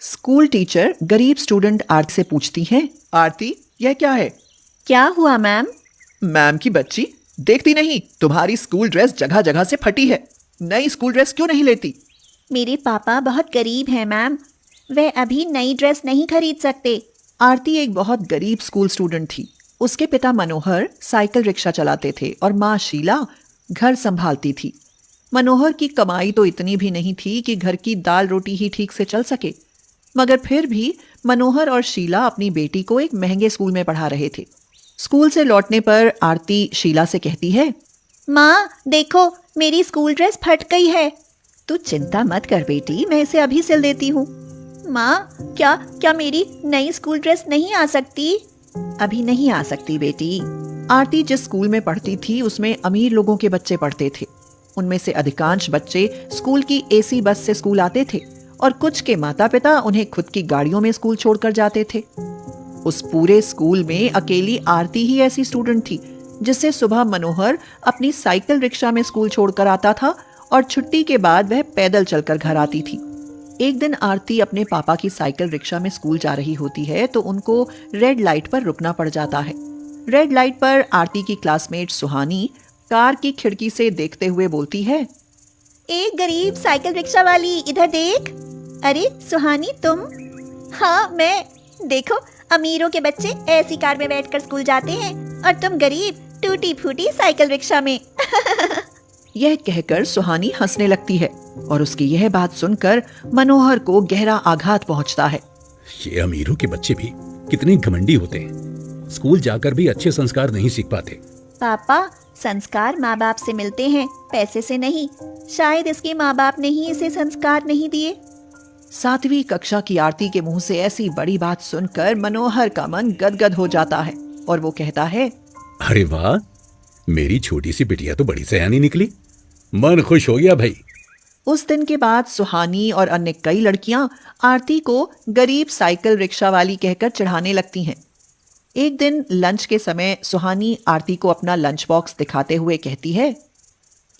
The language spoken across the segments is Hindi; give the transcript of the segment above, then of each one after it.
स्कूल टीचर गरीब स्टूडेंट आरती से पूछती हैं, आरती यह क्या है? क्या हुआ मैम? मैम की बच्ची, देखती नहीं तुम्हारी स्कूल ड्रेस जगह जगह से फटी है। नई स्कूल ड्रेस क्यों नहीं लेती? मेरे पापा बहुत गरीब हैं मैम, वे अभी नई ड्रेस नहीं खरीद सकते। आरती एक बहुत गरीब स्कूल स्टूडेंट थी। उसके पिता मनोहर साइकिल रिक्शा चलाते थे और माँ शीला घर संभालती थी। मनोहर की कमाई तो इतनी भी नहीं थी कि घर की दाल रोटी ही ठीक से चल सके, मगर फिर भी मनोहर और शीला अपनी बेटी को एक महंगे स्कूल में पढ़ा रहे थे। स्कूल से लौटने पर आरती शीला से कहती है, माँ देखो, मेरी स्कूल ड्रेस फट गई है। तू चिंता मत कर बेटी, मैं इसे अभी सिल देती हूँ। माँ क्या क्या मेरी नई स्कूल ड्रेस नहीं आ सकती? अभी नहीं आ सकती बेटी। आरती जिस स्कूल में पढ़ती थी उसमें अमीर लोगों के बच्चे पढ़ते थे। उनमें से अधिकांश बच्चे स्कूल की एसी बस से स्कूल आते थे और कुछ के माता पिता उन्हें खुद की गाड़ियों में स्कूल छोड़कर जाते थे। उस पूरे स्कूल में अकेली आरती ही ऐसी स्टूडेंट थी जिससे सुबह मनोहर अपनी साइकिल रिक्शा में स्कूल छोड़कर आता था और छुट्टी के बाद वह पैदल चलकर घर आती थी। एक दिन आरती अपने पापा की साइकिल रिक्शा में स्कूल जा रही होती है तो उनको रेड लाइट पर रुकना पड़ जाता है। रेड लाइट पर आरती की क्लासमेट सुहानी कार की खिड़की से देखते हुए बोलती है, एक गरीब साइकिल रिक्शा वाली, इधर देख। अरे सुहानी तुम? हाँ मैं। देखो, अमीरों के बच्चे ऐसी कार में बैठकर स्कूल जाते हैं और तुम गरीब टूटी फूटी साइकिल रिक्शा में। यह कहकर सुहानी हंसने लगती है और उसकी यह बात सुनकर मनोहर को गहरा आघात पहुंचता है। ये अमीरों के बच्चे भी कितने घमंडी होते हैं, स्कूल जाकर भी अच्छे संस्कार नहीं सीख पाते। पापा, संस्कार माँ बाप से मिलते हैं, पैसे से नहीं। शायद इसके माँ बाप ने ही इसे संस्कार नहीं दिए। 7वीं कक्षा की आरती के मुंह से ऐसी बड़ी बात सुनकर मनोहर का मन गदगद हो जाता है और वो कहता है, अरे वाह, मेरी छोटी सी बिटिया तो बड़ी सयानी निकली, मन खुश हो गया भाई। उस दिन के बाद सुहानी और अन्य कई लड़कियां आरती को गरीब साइकिल रिक्शा वाली कहकर चिढ़ाने लगती हैं। एक दिन लंच के समय सुहानी आरती को अपना लंच बॉक्स दिखाते हुए कहती है,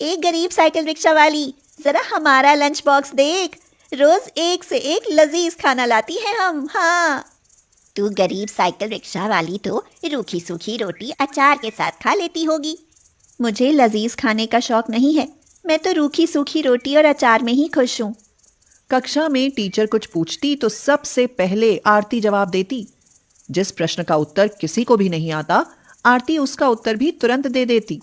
एक गरीब साइकिल रिक्शा वाली, जरा हमारा लंच बॉक्स देख। रोज एक से एक लजीज खाना लाती है हम। हाँ, तू गरीब साइकिल रिक्शा वाली तो रूखी सूखी रोटी अचार के साथ खा लेती होगी। मुझे लजीज खाने का शौक नहीं है, मैं तो रूखी सूखी रोटी और अचार में ही खुश हूँ। कक्षा में टीचर कुछ पूछती तो सबसे पहले आरती जवाब देती। जिस प्रश्न का उत्तर किसी को भी नहीं आता, आरती उसका उत्तर भी तुरंत दे देती।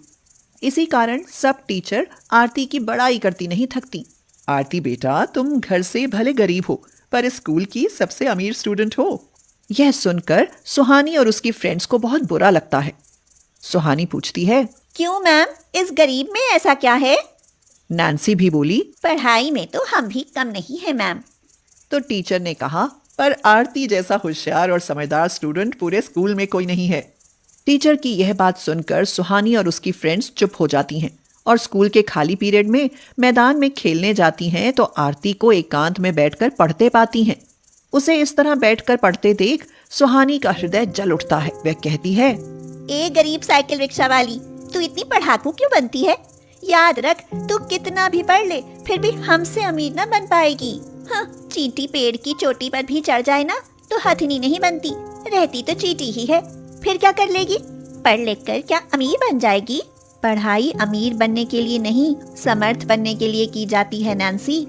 इसी कारण सब टीचर आरती की बड़ाई करती नहीं थकती। आरती बेटा, तुम घर से भले गरीब हो पर स्कूल की सबसे अमीर स्टूडेंट हो। यह सुनकर सुहानी और उसकी फ्रेंड्स को बहुत बुरा लगता है। सुहानी पूछती है, क्यों मैम, इस गरीब में ऐसा क्या है? नैन्सी भी बोली, पढ़ाई में तो हम भी कम नहीं है मैम। तो टीचर ने कहा, पर आरती जैसा होशियार और समझदार स्टूडेंट पूरे स्कूल में कोई नहीं है। टीचर की यह बात सुनकर सुहानी और उसकी फ्रेंड्स चुप हो जाती हैं और स्कूल के खाली पीरियड में मैदान में खेलने जाती हैं तो आरती को एकांत में बैठकर पढ़ते पाती हैं। उसे इस तरह बैठकर पढ़ते देख सुहानी का हृदय जल उठता है। वह कहती है, ए गरीब साइकिल रिक्शा वाली, तू इतनी पढ़ाकू क्यों बनती है? याद रख, तू कितना भी पढ़ ले फिर भी हमसे अमीर न बन पाएगी। हाँ, चींटी पेड़ की चोटी पर भी चढ़ जाए ना तो हथनी नहीं बनती, रहती तो चींटी ही है। फिर क्या कर लेगी? पढ़ लिख कर क्या अमीर बन जाएगी? पढ़ाई अमीर बनने के लिए नहीं, समर्थ बनने के लिए की जाती है नैन्सी।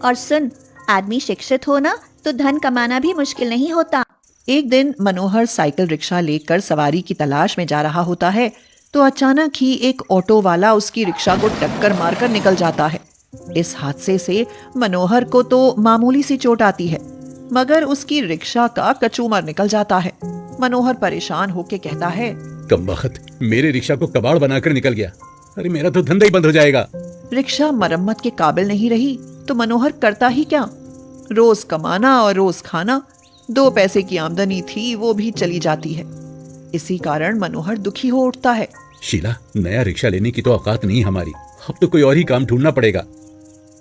और सुन, आदमी शिक्षित हो ना तो धन कमाना भी मुश्किल नहीं होता। एक दिन मनोहर साइकिल रिक्शा लेकर सवारी की तलाश में जा रहा होता है तो अचानक ही एक ऑटो वाला उसकी रिक्शा को टक्कर मारकर निकल जाता है। इस हादसे से मनोहर को तो मामूली सी चोट आती है, मगर उसकी रिक्शा का कचूमर निकल जाता है। मनोहर परेशान होकर कहता है, कमबख्त, मेरे रिक्शा को कबाड़ बनाकर निकल गया। अरे मेरा तो धंधा ही बंद हो जाएगा। रिक्शा मरम्मत के काबिल नहीं रही तो मनोहर करता ही क्या? रोज कमाना और रोज खाना, 2 पैसे की आमदनी थी वो भी चली जाती है। इसी कारण मनोहर दुखी हो उठता है। शीला, नया रिक्शा लेने की तो औकात नहीं हमारी, अब तो कोई और ही काम ढूंढना पड़ेगा।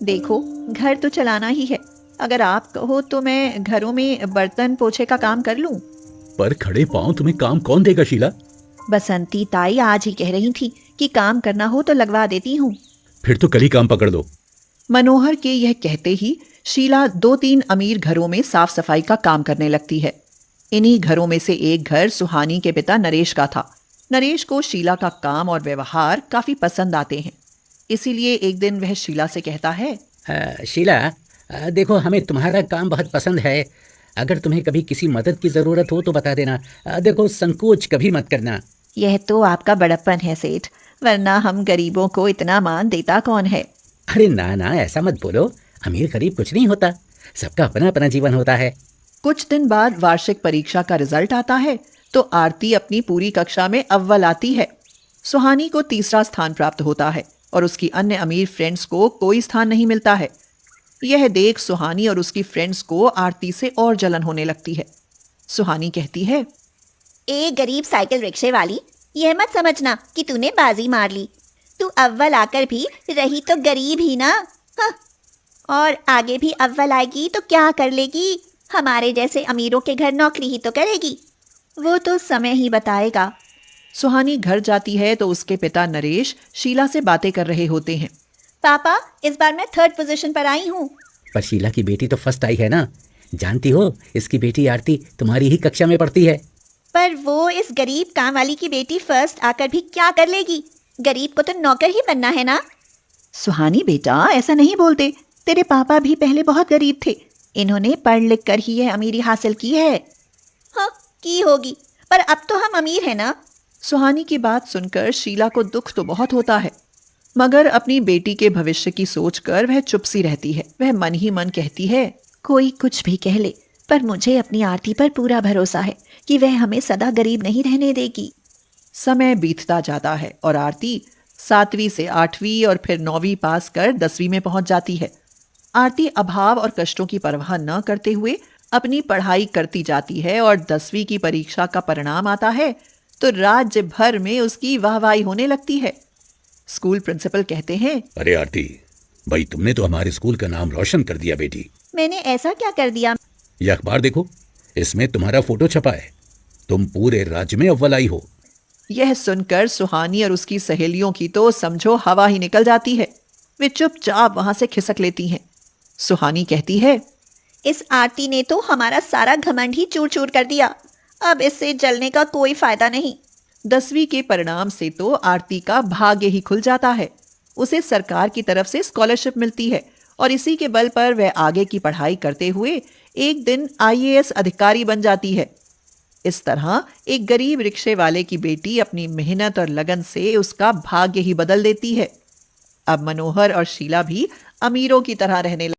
देखो, घर तो चलाना ही है, अगर आप कहो तो मैं घरों में बर्तन पोछे का काम कर लूं। पर खड़े पांव तुम्हें काम कौन देगा शीला? बसंती ताई आज ही कह रही थी कि काम करना हो तो लगवा देती हूँ। फिर तो कल ही काम पकड़ लो। मनोहर के यह कहते ही शीला 2-3 अमीर घरों में साफ सफाई का काम करने लगती है। इन्हीं घरों में से एक घर सुहानी के पिता नरेश का था। नरेश को शीला का काम और व्यवहार काफी पसंद आते हैं, इसीलिए एक दिन वह शीला से कहता है, शीला, देखो हमें तुम्हारा काम बहुत पसंद है। अगर तुम्हें कभी किसी मदद की ज़रूरत हो तो बता देना। देखो संकोच कभी मत करना। यह तो आपका बड़प्पन है सेठ, वरना हम गरीबों को इतना मान देता कौन है। अरे ना ना, ऐसा मत बोलो। अमीर गरीब कुछ नहीं होता, सबका अपना अपना जीवन होता है। कुछ दिन बाद वार्षिक परीक्षा का रिजल्ट आता है तो आरती अपनी पूरी कक्षा में अव्वल आती है। सुहानी को तीसरा स्थान प्राप्त होता है और उसकी अन्य अमीर फ्रेंड्स को कोई स्थान नहीं मिलता है। यह देख सुहानी और उसकी फ्रेंड्स को आरती से और जलन होने लगती है। सुहानी कहती है, ए गरीब साइकिल रिक्शे वाली, यह मत समझना कि तूने बाजी मार ली। तू अव्वल आकर भी रही तो गरीब ही ना। हाँ। और आगे भी अव्वल आएगी तो क्या कर लेगी? हमारे जैसे अमीरों के घर नौकरी ही तो करेगी। वो तो समय ही बताएगा। सुहानी घर जाती है तो उसके पिता नरेश शीला से बातें कर रहे होते हैं। पापा, इस बार मैं 3rd पोजीशन पर आई हूँ। पर शीला की बेटी तो फर्स्ट आई है ना। जानती हो, इसकी बेटी आरती तुम्हारी ही कक्षा में पढ़ती है। पर वो इस गरीब काम वाली की बेटी फर्स्ट आकर भी क्या कर लेगी? गरीब को तो नौकर ही बनना है ना। सुहानी बेटा, ऐसा नहीं बोलते। तेरे पापा भी पहले बहुत गरीब थे। इन्होंने पढ़ लिख कर ही यह अमीरी हासिल की है। हाँ, की होगी, पर अब तो हम अमीर हैं ना। सुहानी की बात सुनकर शीला को दुख तो बहुत होता है, मगर अपनी बेटी के भविष्य की सोचकर वह चुप सी रहती है। वह मन ही मन कहती है, कोई कुछ भी कह ले, पर मुझे अपनी आरती पर पूरा भरोसा है कि वह हमें सदा गरीब नहीं रहने देगी। समय बीतता जाता है और आरती 7वीं से 8वीं और फिर 9वीं पास कर 10वीं में पहुंच जाती है। आरती अभाव और कष्टों की परवाह न करते हुए अपनी पढ़ाई करती जाती है और 10वीं की परीक्षा का परिणाम आता है तो राज्य भर में उसकी वाहवाही होने लगती है। स्कूल प्रिंसिपल कहते हैं, अरे आरती भाई, तुमने तो हमारे स्कूल का नाम रोशन कर दिया बेटी। मैंने ऐसा क्या कर दिया? यह अखबार देखो, इसमें तुम्हारा फोटो छपा है। तुम पूरे राज्य में अव्वल आई हो। यह सुनकर सुहानी और उसकी सहेलियों की तो समझो हवा ही निकल जाती है। वे चुपचाप वहां से खिसक लेती हैं। सुहानी कहती है, इस आरती ने तो हमारा सारा घमंड ही चूर चूर कर दिया। अब इससे जलने का कोई फायदा नहीं। 10वीं के परिणाम से तो आरती का भाग्य ही खुल जाता है। उसे सरकार की तरफ से स्कॉलरशिप मिलती है और इसी के बल पर वह आगे की पढ़ाई करते हुए एक दिन IAS अधिकारी बन जाती है। इस तरह एक गरीब रिक्शे वाले की बेटी अपनी मेहनत और लगन से उसका भाग्य ही बदल देती है। अब मनोहर और शीला भी अमीरों की तरह रहने